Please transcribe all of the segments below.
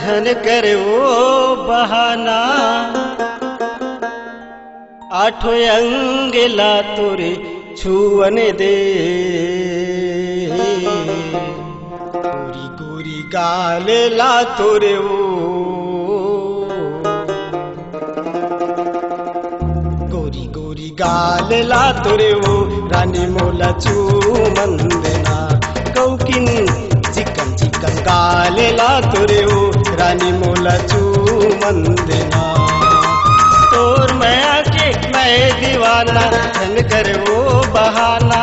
झन करे वो बहाना आठो अंगेला तोरे छुअन दे गोरी गोरी गालेला तोरे वो गोरी गोरी गालेला तोरे वो रानी मोला चूमन देना कौकिन चिकन चिकन गालेला तोरे वो रानी मोला चूमन देना तोर मैं आके मैं दीवाना झन कर वो बहाना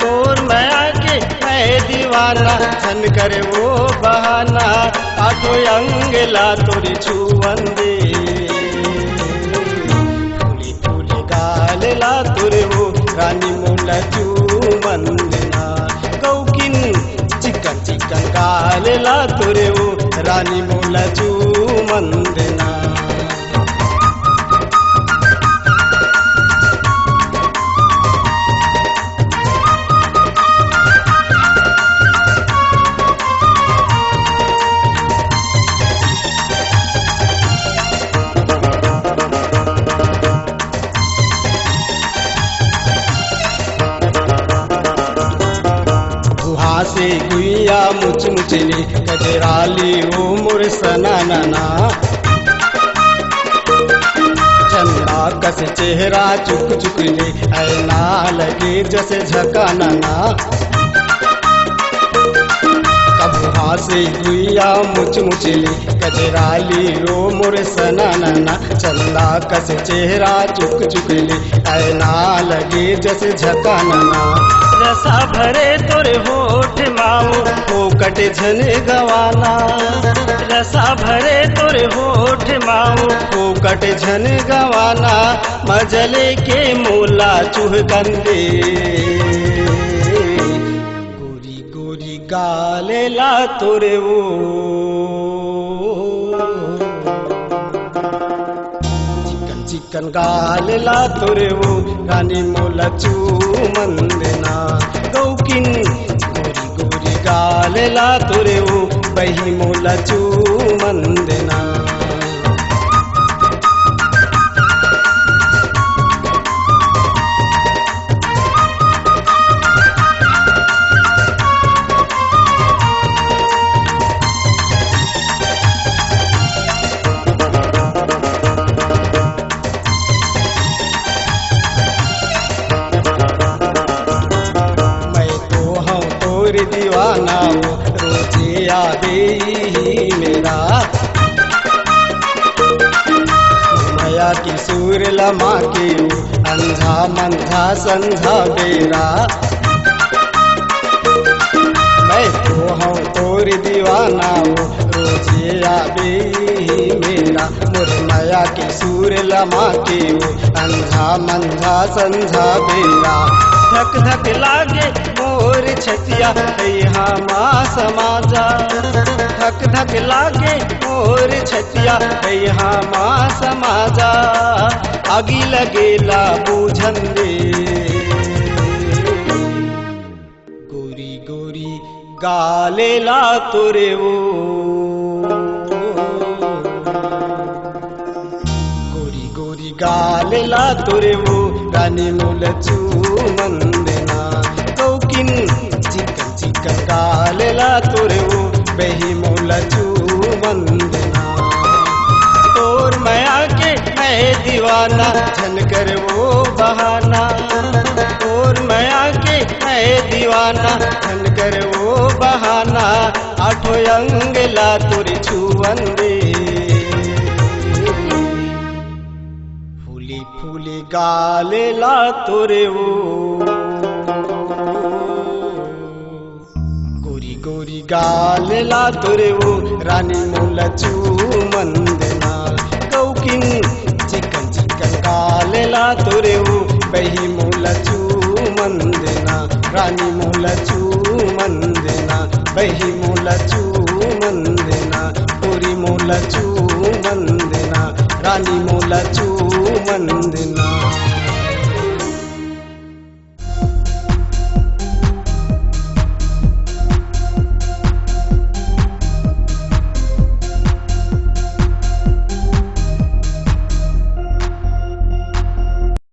तोर मैं आके मैं दीवाना झन कर वो बहाना आठो अंगला तोरी छुअन दे फूली फूली गालेला तोरे वो रानी मोला चूमन देना कौकिन चिकन चिकन गालेला तोरे वो रानी मोला चूमन देना से गुइया मुच मुचली कजराली ओ मोर सनाना चंदा कस चेहरा चुक चुकले ऐना लगे जैसे झकाना कबुहा से गुइया मुच मुचली कजराली रो मोर सनाना चंदा कस चेहरा चुक चुकले ऐना लगे जैसे झकाना रसा भरे तोरे होठ माओ फोकट झन गवाना रसा भरे तोरे होठ माओ फोकट झन गवाना मजले के मोला चूह कंदे गोरी गोरी गालेला तोरे वो चिकन चिकन गालेला तोरे वो रानी मोला चूमन देना कौकिन गोरी गोरी गालेला तोरे वो बही मोला चूमन देना दीवाना वो रोजे यादे ही मेरा माया की सूर लमा के अंधा मंधा संधा बेरा मैं तो हूँ तोर दीवाना वो रोजे यादे ही मेरा मोर माया की सूर लमा के अंधा मंधा संधा बेरा धक धक लागे मोर छतिया यहाँ माँ समाजा धक धक लागे मोर छतिया यहाँ माँ समाजा आगी लगेला बूझन दे गोरी गोरी गालेला तोरे वो गोरी गोरी गालेला तोरे वो रानी मोला चूमन देना कौकिन चिकन चिकन गालेला तोरे वो बही मोला चूमन देना तोर मैं आके मैं दीवाना झन कर वो बहाना तोर मैं आके मैं दीवाना झन कर वो बहाना आठो अंगला तोरी छुअन दे फूली फूली गालेला तोरे वो गोरी गोरी गालेला तोरे वो रानी मोला चूमन देना कौकिन चिकन चिकन गालेला तोरे वो बही मोला चूमन देना रानी मोला चूमन देना बही मोला चूमन देना पूरी मोला चूमन देना रानी